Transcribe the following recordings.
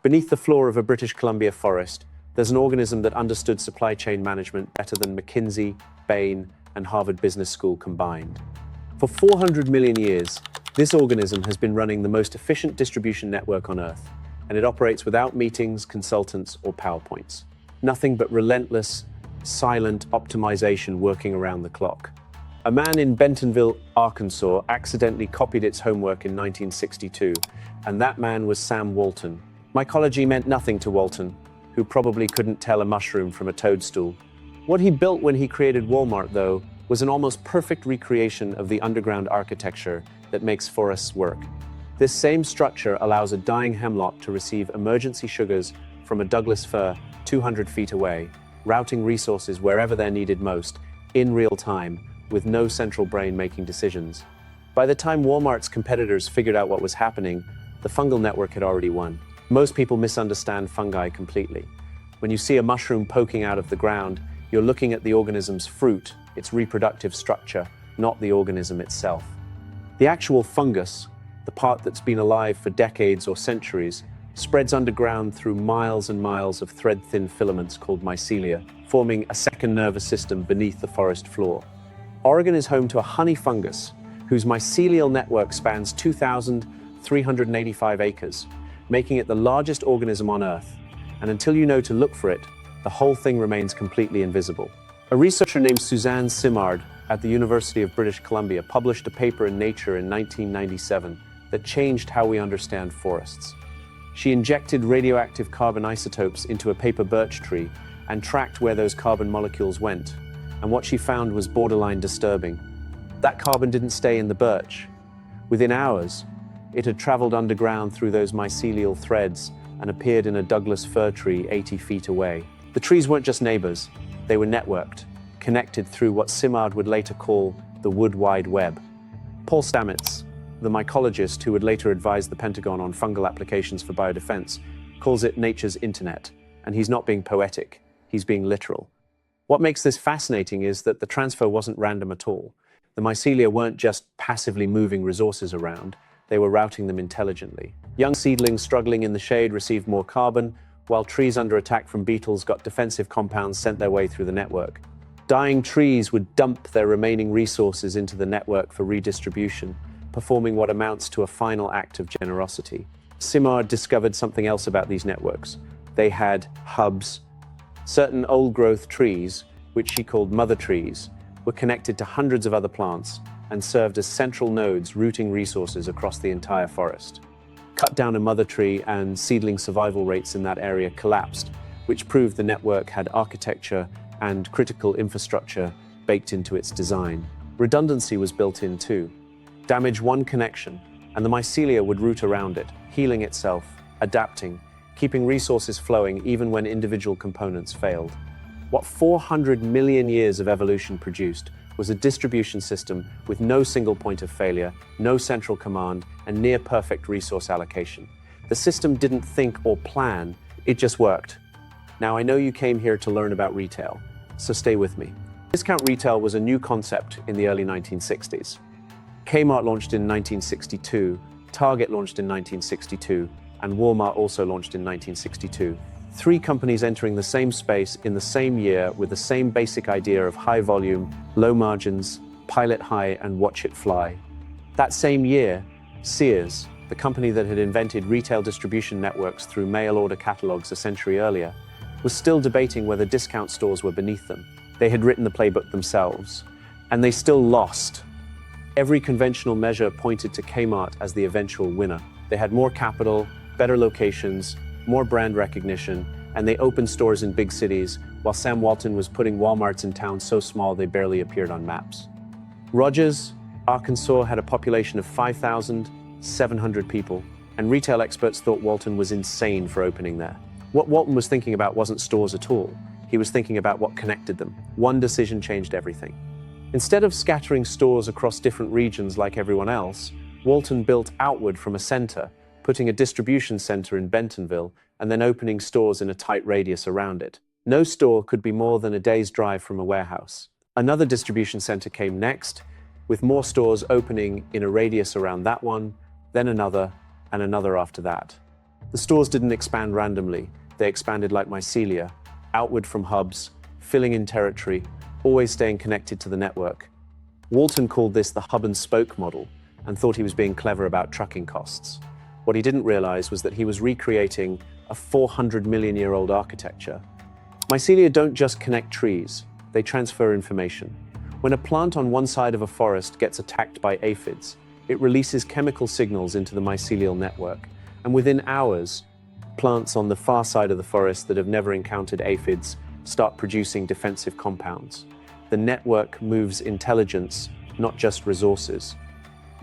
Beneath the floor of a British Columbia forest, there's an organism that understood supply chain management better than McKinsey, Bain, and Harvard Business School combined. For 400 million years, this organism has been running the most efficient distribution network on Earth, and it operates without meetings, consultants, or PowerPoints. Nothing but relentless, silent optimization working around the clock. A man in Bentonville, Arkansas, accidentally copied its homework in 1962, and that man was Sam Walton. Mycology meant nothing to Walton, who probably couldn't tell a mushroom from a toadstool. What he built when he created Walmart, though, was an almost perfect recreation of the underground architecture that makes forests work. This same structure allows a dying hemlock to receive emergency sugars from a Douglas fir 200 feet away, routing resources wherever they're needed most, in real time, with no central brain making decisions. By the time Walmart's competitors figured out what was happening, the fungal network had already won. Most people misunderstand fungi completely. When you see a mushroom poking out of the ground, you're looking at the organism's fruit, its reproductive structure, not the organism itself. The actual fungus, the part that's been alive for decades or centuries, spreads underground through miles and miles of thread-thin filaments called mycelia, forming a second nervous system beneath the forest floor. Oregon is home to a honey fungus, whose mycelial network spans 2,385 acres, making it the largest organism on Earth. And until you know to look for it, the whole thing remains completely invisible. A researcher named Suzanne Simard at the University of British Columbia published a paper in Nature in 1997 that changed how we understand forests. She injected radioactive carbon isotopes into a paper birch tree and tracked where those carbon molecules went. And what she found was borderline disturbing. That carbon didn't stay in the birch. Within hours, it had traveled underground through those mycelial threads and appeared in a Douglas fir tree 80 feet away. The trees weren't just neighbors, they were networked, connected through what Simard would later call the Wood Wide Web. Paul Stamets, the mycologist who would later advise the Pentagon on fungal applications for biodefense, calls it nature's internet, and he's not being poetic, he's being literal. What makes this fascinating is that the transfer wasn't random at all. The mycelia weren't just passively moving resources around, they were routing them intelligently. Young seedlings struggling in the shade received more carbon, while trees under attack from beetles got defensive compounds sent their way through the network. Dying trees would dump their remaining resources into the network for redistribution, performing what amounts to a final act of generosity. Simard discovered something else about these networks. They had hubs. Certain old-growth trees, which she called mother trees, were connected to hundreds of other plants and served as central nodes routing resources across the entire forest. Cut down a mother tree and seedling survival rates in that area collapsed, which proved the network had architecture and critical infrastructure baked into its design. Redundancy was built in too. Damage one connection, and the mycelia would root around it, healing itself, adapting, keeping resources flowing even when individual components failed. What 400 million years of evolution produced was a distribution system with no single point of failure, no central command, and near-perfect resource allocation. The system didn't think or plan, it just worked. Now, I know you came here to learn about retail, so stay with me. Discount retail was a new concept in the early 1960s. Kmart launched in 1962, Target launched in 1962, and Walmart also launched in 1962. Three companies entering the same space in the same year with the same basic idea of high volume, low margins, pilot high, and watch it fly. That same year, Sears, the company that had invented retail distribution networks through mail order catalogs a century earlier, was still debating whether discount stores were beneath them. They had written the playbook themselves, and they still lost. Every conventional measure pointed to Kmart as the eventual winner. They had more capital, better locations, more brand recognition, and they opened stores in big cities, while Sam Walton was putting Walmarts in towns so small they barely appeared on maps. Rogers, Arkansas had a population of 5,700 people, and retail experts thought Walton was insane for opening there. What Walton was thinking about wasn't stores at all. He was thinking about what connected them. One decision changed everything. Instead of scattering stores across different regions like everyone else, Walton built outward from a center, putting a distribution center in Bentonville, and then opening stores in a tight radius around it. No store could be more than a day's drive from a warehouse. Another distribution center came next, with more stores opening in a radius around that one, then another, and another after that. The stores didn't expand randomly. They expanded like mycelia, outward from hubs, filling in territory, always staying connected to the network. Walton called this the hub and spoke model and thought he was being clever about trucking costs. What he didn't realize was that he was recreating a 400 million year old architecture. Mycelia don't just connect trees, they transfer information. When a plant on one side of a forest gets attacked by aphids, it releases chemical signals into the mycelial network, and within hours, plants on the far side of the forest that have never encountered aphids start producing defensive compounds. The network moves intelligence, not just resources.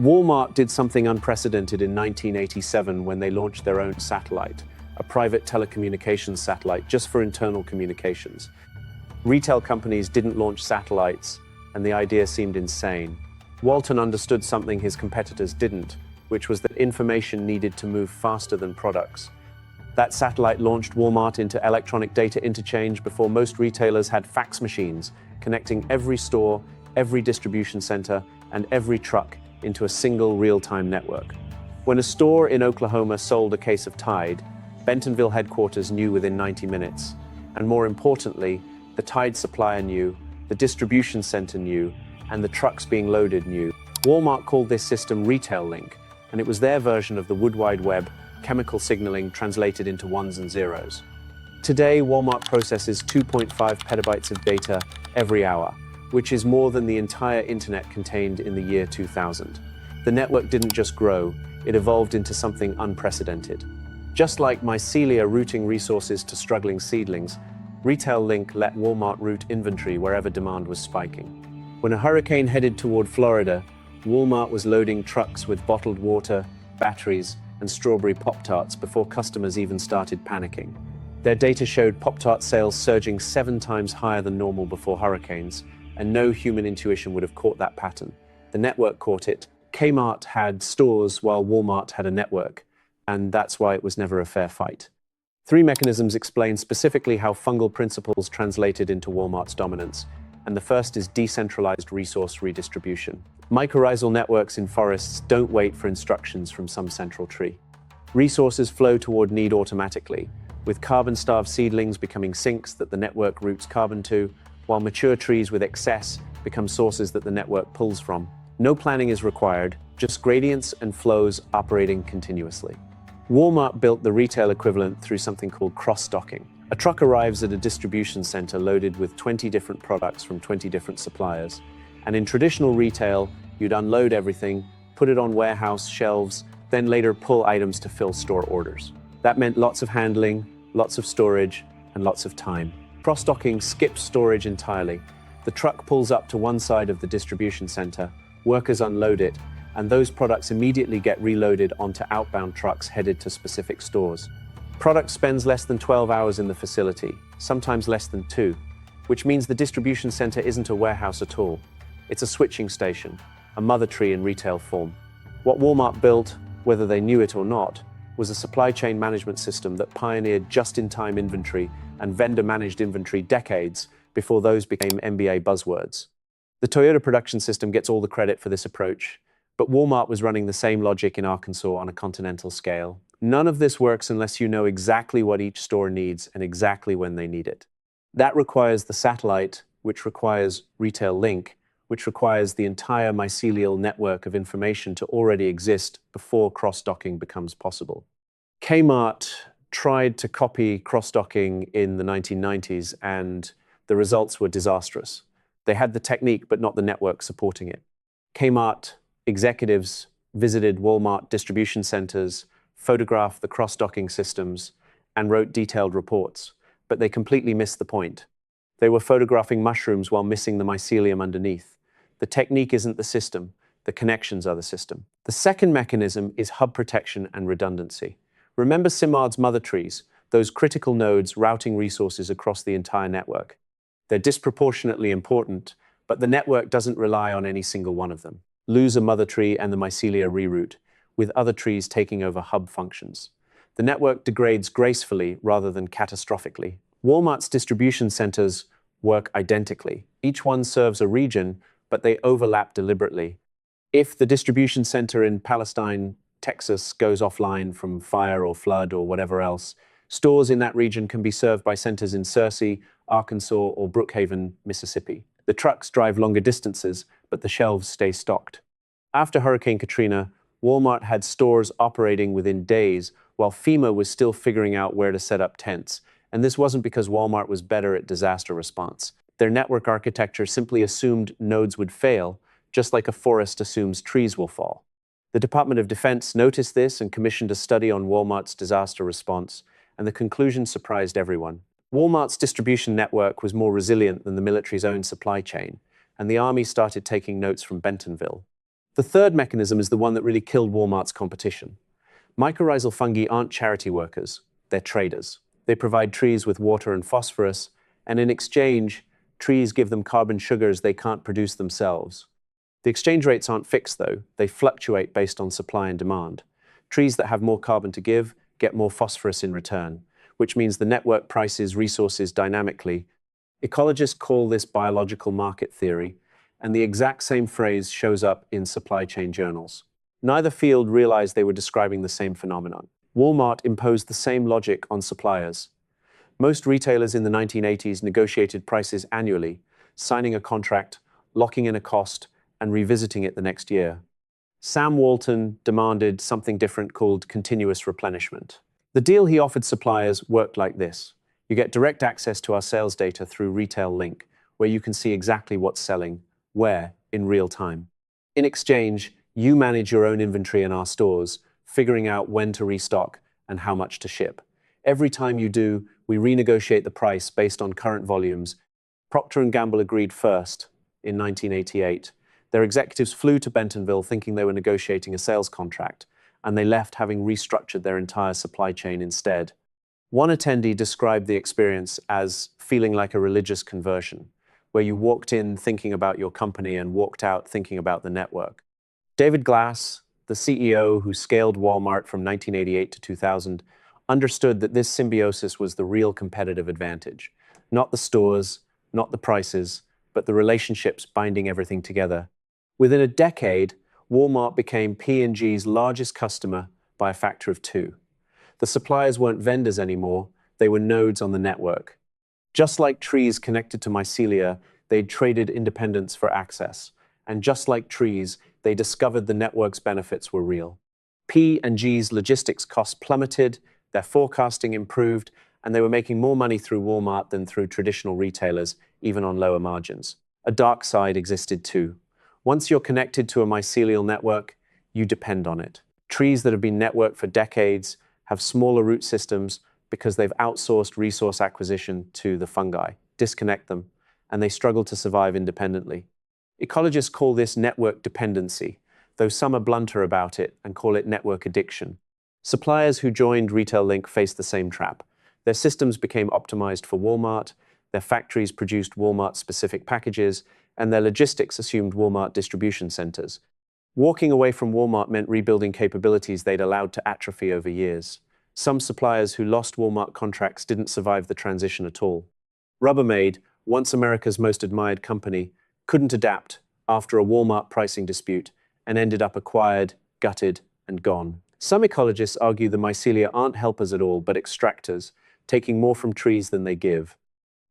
Walmart did something unprecedented in 1987 when they launched their own satellite, a private telecommunications satellite just for internal communications. Retail companies didn't launch satellites, and the idea seemed insane. Walton understood something his competitors didn't, which was that information needed to move faster than products. That satellite launched Walmart into electronic data interchange before most retailers had fax machines, connecting every store, every distribution center, and every truck into a single real-time network. When a store in Oklahoma sold a case of Tide, Bentonville headquarters knew within 90 minutes. And more importantly, the Tide supplier knew, the distribution center knew, and the trucks being loaded knew. Walmart called this system Retail Link, and it was their version of the Wood Wide Web, chemical signaling translated into ones and zeros. Today, Walmart processes 2.5 petabytes of data every hour, which is more than the entire internet contained in the year 2000. The network didn't just grow, it evolved into something unprecedented. Just like mycelia routing resources to struggling seedlings, Retail Link let Walmart route inventory wherever demand was spiking. When a hurricane headed toward Florida, Walmart was loading trucks with bottled water, batteries, and strawberry Pop-Tarts before customers even started panicking. Their data showed Pop-Tart sales surging 7 times higher than normal before hurricanes, and no human intuition would have caught that pattern. The network caught it. Kmart had stores while Walmart had a network, and that's why it was never a fair fight. 3 mechanisms explain specifically how fungal principles translated into Walmart's dominance, and the first is decentralized resource redistribution. Mycorrhizal networks in forests don't wait for instructions from some central tree. Resources flow toward need automatically, with carbon-starved seedlings becoming sinks that the network routes carbon to, while mature trees with excess become sources that the network pulls from. No planning is required, just gradients and flows operating continuously. Walmart built the retail equivalent through something called cross-docking. A truck arrives at a distribution center loaded with 20 different products from 20 different suppliers. And in traditional retail, you'd unload everything, put it on warehouse shelves, then later pull items to fill store orders. That meant lots of handling, lots of storage, and lots of time. Cross-docking skips storage entirely. The truck pulls up to one side of the distribution center, workers unload it, and those products immediately get reloaded onto outbound trucks headed to specific stores. Product spends less than 12 hours in the facility, sometimes less than 2, which means the distribution center isn't a warehouse at all. It's a switching station, a mother tree in retail form. What Walmart built, whether they knew it or not, was a supply chain management system that pioneered just-in-time inventory and vendor-managed inventory decades before those became MBA buzzwords. The Toyota production system gets all the credit for this approach, but Walmart was running the same logic in Arkansas on a continental scale. None of this works unless you know exactly what each store needs and exactly when they need it. That requires the satellite, which requires Retail Link, which requires the entire mycelial network of information to already exist before cross-docking becomes possible. Kmart tried to copy cross-docking in the 1990s, and the results were disastrous. They had the technique, but not the network supporting it. Kmart executives visited Walmart distribution centers, photographed the cross-docking systems, and wrote detailed reports, but they completely missed the point. They were photographing mushrooms while missing the mycelium underneath. The technique isn't the system, the connections are the system. The second mechanism is hub protection and redundancy. Remember Simard's mother trees, those critical nodes routing resources across the entire network. They're disproportionately important, but the network doesn't rely on any single one of them. Lose a mother tree and the mycelia reroute, with other trees taking over hub functions. The network degrades gracefully rather than catastrophically. Walmart's distribution centers work identically. Each one serves a region, but they overlap deliberately. If the distribution center in Palestine Texas goes offline from fire or flood or whatever else, stores in that region can be served by centers in Searcy, Arkansas, or Brookhaven, Mississippi. The trucks drive longer distances, but the shelves stay stocked. After Hurricane Katrina, Walmart had stores operating within days, while FEMA was still figuring out where to set up tents. And this wasn't because Walmart was better at disaster response. Their network architecture simply assumed nodes would fail, just like a forest assumes trees will fall. The Department of Defense noticed this and commissioned a study on Walmart's disaster response, and the conclusion surprised everyone. Walmart's distribution network was more resilient than the military's own supply chain, and the army started taking notes from Bentonville. The third mechanism is the one that really killed Walmart's competition. Mycorrhizal fungi aren't charity workers, they're traders. They provide trees with water and phosphorus, and in exchange, trees give them carbon sugars they can't produce themselves. The exchange rates aren't fixed, though. They fluctuate based on supply and demand. Trees that have more carbon to give get more phosphorus in return, which means the network prices resources dynamically. Ecologists call this biological market theory, and the exact same phrase shows up in supply chain journals. Neither field realized they were describing the same phenomenon. Walmart imposed the same logic on suppliers. Most retailers in the 1980s negotiated prices annually, signing a contract, locking in a cost, and revisiting it the next year. Sam Walton demanded something different called continuous replenishment. The deal he offered suppliers worked like this. You get direct access to our sales data through Retail Link, where you can see exactly what's selling, where, in real time. In exchange, you manage your own inventory in our stores, figuring out when to restock and how much to ship. Every time you do, we renegotiate the price based on current volumes. Procter & Gamble agreed first in 1988. Their executives flew to Bentonville thinking they were negotiating a sales contract, and they left having restructured their entire supply chain instead. One attendee described the experience as feeling like a religious conversion, where you walked in thinking about your company and walked out thinking about the network. David Glass, the CEO who scaled Walmart from 1988 to 2000, understood that this symbiosis was the real competitive advantage. Not the stores, not the prices, but the relationships binding everything together. Within a decade, Walmart became P&G's largest customer by a factor of 2. The suppliers weren't vendors anymore, they were nodes on the network. Just like trees connected to mycelia, they'd traded independence for access. And just like trees, they discovered the network's benefits were real. P&G's logistics costs plummeted, their forecasting improved, and they were making more money through Walmart than through traditional retailers, even on lower margins. A dark side existed too. Once you're connected to a mycelial network, you depend on it. Trees that have been networked for decades have smaller root systems because they've outsourced resource acquisition to the fungi, disconnect them, and they struggle to survive independently. Ecologists call this network dependency, though some are blunter about it and call it network addiction. Suppliers who joined Retail Link faced the same trap. Their systems became optimized for Walmart, their factories produced Walmart-specific packages, and their logistics assumed Walmart distribution centers. Walking away from Walmart meant rebuilding capabilities they'd allowed to atrophy over years. Some suppliers who lost Walmart contracts didn't survive the transition at all. Rubbermaid, once America's most admired company, couldn't adapt after a Walmart pricing dispute and ended up acquired, gutted, and gone. Some ecologists argue the mycelia aren't helpers at all, but extractors, taking more from trees than they give.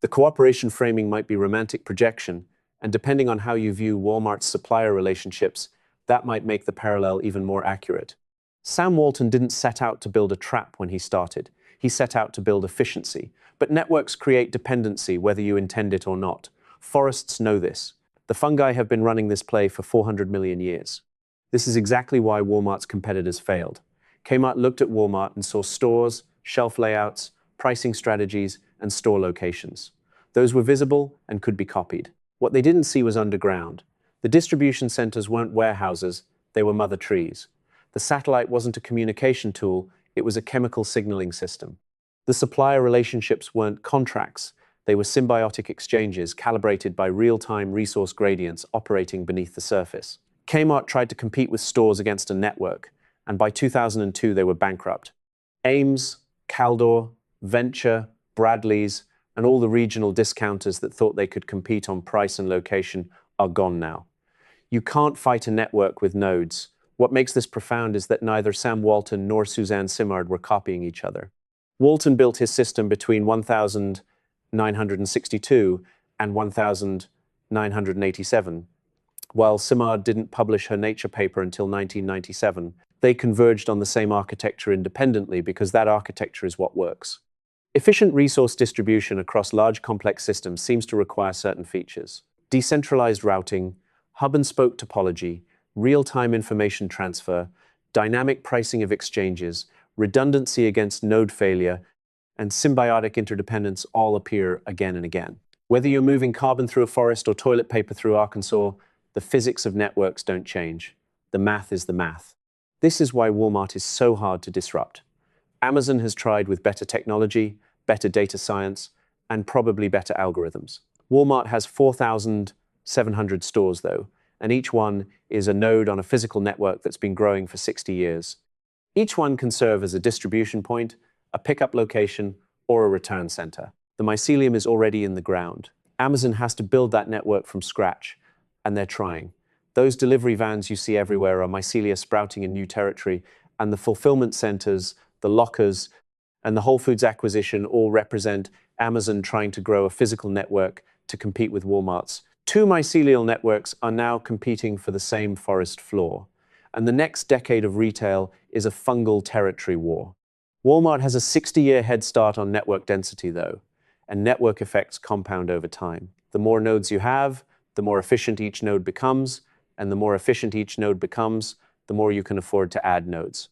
The cooperation framing might be romantic projection, and depending on how you view Walmart's supplier relationships, that might make the parallel even more accurate. Sam Walton didn't set out to build a trap when he started. He set out to build efficiency. But networks create dependency whether you intend it or not. Forests know this. The fungi have been running this play for 400 million years. This is exactly why Walmart's competitors failed. Kmart looked at Walmart and saw stores, shelf layouts, pricing strategies, and store locations. Those were visible and could be copied. What they didn't see was underground. The distribution centers weren't warehouses, they were mother trees. The satellite wasn't a communication tool, it was a chemical signaling system. The supplier relationships weren't contracts, they were symbiotic exchanges calibrated by real-time resource gradients operating beneath the surface. Kmart tried to compete with stores against a network, and by 2002 they were bankrupt. Ames, Caldor, Venture, Bradley's, and all the regional discounters that thought they could compete on price and location are gone now. You can't fight a network with nodes. What makes this profound is that neither Sam Walton nor Suzanne Simard were copying each other. Walton built his system between 1962 and 1987, while Simard didn't publish her Nature paper until 1997. They converged on the same architecture independently because that architecture is what works. Efficient resource distribution across large complex systems seems to require certain features: decentralized routing, hub-and-spoke topology, real-time information transfer, dynamic pricing of exchanges, redundancy against node failure, and symbiotic interdependence all appear again and again. Whether you're moving carbon through a forest or toilet paper through Arkansas, the physics of networks don't change. The math is the math. This is why Walmart is so hard to disrupt. Amazon has tried with better technology, better data science, and probably better algorithms. Walmart has 4,700 stores, though, and each one is a node on a physical network that's been growing for 60 years. Each one can serve as a distribution point, a pickup location, or a return center. The mycelium is already in the ground. Amazon has to build that network from scratch, and they're trying. Those delivery vans you see everywhere are mycelia sprouting in new territory, and the fulfillment centers, the lockers, and the Whole Foods acquisition all represent Amazon trying to grow a physical network to compete with Walmart's. Two mycelial networks are now competing for the same forest floor, and the next decade of retail is a fungal territory war. Walmart has a 60-year head start on network density, though, and network effects compound over time. The more nodes you have, the more efficient each node becomes, and the more efficient each node becomes, the more you can afford to add nodes.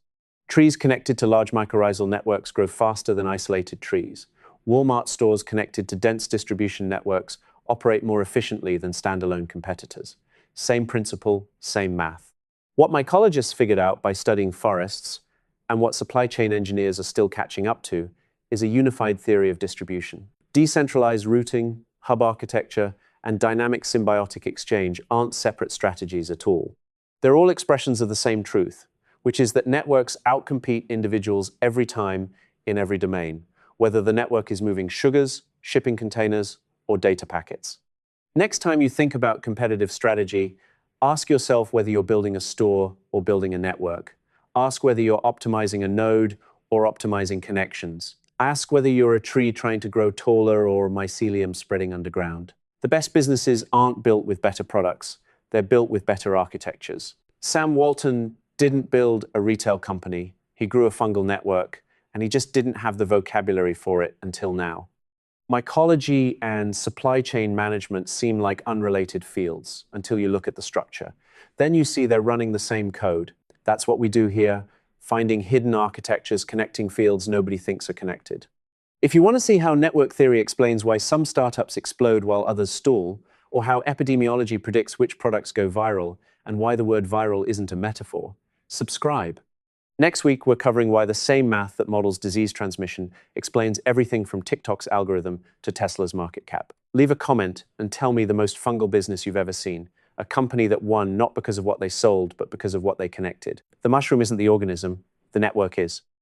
Trees connected to large mycorrhizal networks grow faster than isolated trees. Walmart stores connected to dense distribution networks operate more efficiently than standalone competitors. Same principle, same math. What mycologists figured out by studying forests, and what supply chain engineers are still catching up to, is a unified theory of distribution. Decentralized routing, hub architecture, and dynamic symbiotic exchange aren't separate strategies at all. They're all expressions of the same truth, which is that networks outcompete individuals every time in every domain, whether the network is moving sugars, shipping containers, or data packets. Next time you think about competitive strategy, ask yourself whether you're building a store or building a network. Ask whether you're optimizing a node or optimizing connections. Ask whether you're a tree trying to grow taller or mycelium spreading underground. The best businesses aren't built with better products. They're built with better architectures. Sam Walton didn't build a retail company. He grew a fungal network, and he just didn't have the vocabulary for it until now. Mycology and supply chain management seem like unrelated fields until you look at the structure. Then you see they're running the same code. That's what we do here, finding hidden architectures, connecting fields nobody thinks are connected. If you want to see how network theory explains why some startups explode while others stall, or how epidemiology predicts which products go viral, and why the word viral isn't a metaphor, subscribe. Next week, we're covering why the same math that models disease transmission explains everything from TikTok's algorithm to Tesla's market cap. Leave a comment and tell me the most fungal business you've ever seen, a company that won not because of what they sold, but because of what they connected. The mushroom isn't the organism, the network is.